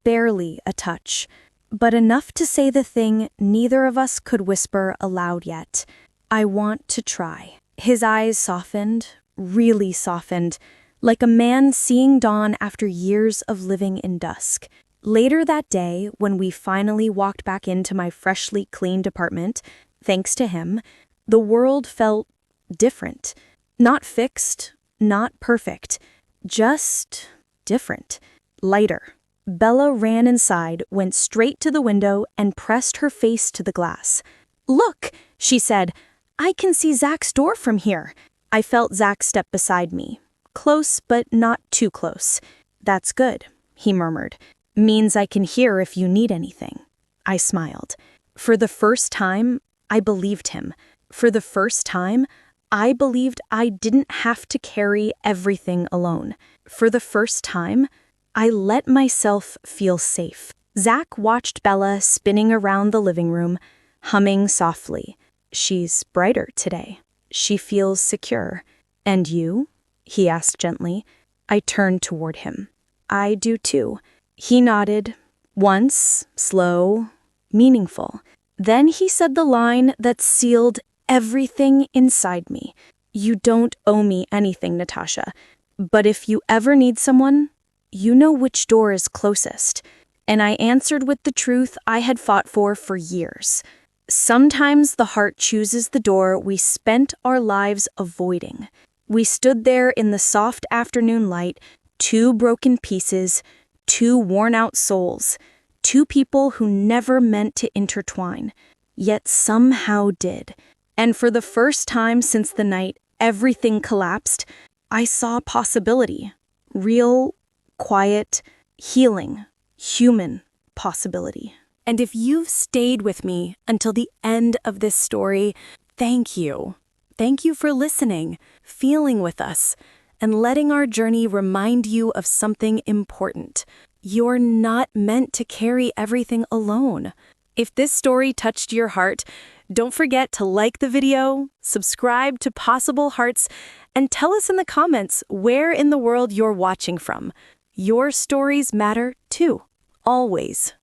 Barely a touch, but enough to say the thing neither of us could whisper aloud yet. I want to try. His eyes softened, really softened, like a man seeing dawn after years of living in dusk. Later that day, when we finally walked back into my freshly cleaned apartment, thanks to him, the world felt different. Not fixed, not perfect, just different, lighter. Bella ran inside, went straight to the window, and pressed her face to the glass. Look, she said, I can see Zach's door from here. I felt Zach step beside me. Close, but not too close. That's good, he murmured. Means I can hear if you need anything. I smiled. For the first time, I believed him. For the first time, I believed I didn't have to carry everything alone. For the first time, I let myself feel safe. Zach watched Bella spinning around the living room, humming softly. She's brighter today. She feels secure. And you? He asked gently. I turned toward him. I do too. He nodded, once, slow, meaningful. Then he said the line that sealed everything inside me. You don't owe me anything, Natasha. But if you ever need someone, you know which door is closest. And I answered with the truth I had fought for years. Sometimes the heart chooses the door we spent our lives avoiding. We stood there in the soft afternoon light, two broken pieces, two worn-out souls, two people who never meant to intertwine, yet somehow did. And for the first time since the night everything collapsed, I saw possibility. Real, quiet, healing, human possibility. And if you've stayed with me until the end of this story, thank you. Thank you for listening, feeling with us, and letting our journey remind you of something important. You're not meant to carry everything alone. If this story touched your heart, don't forget to like the video, subscribe to Possible Hearts, and tell us in the comments where in the world you're watching from. Your stories matter too, always.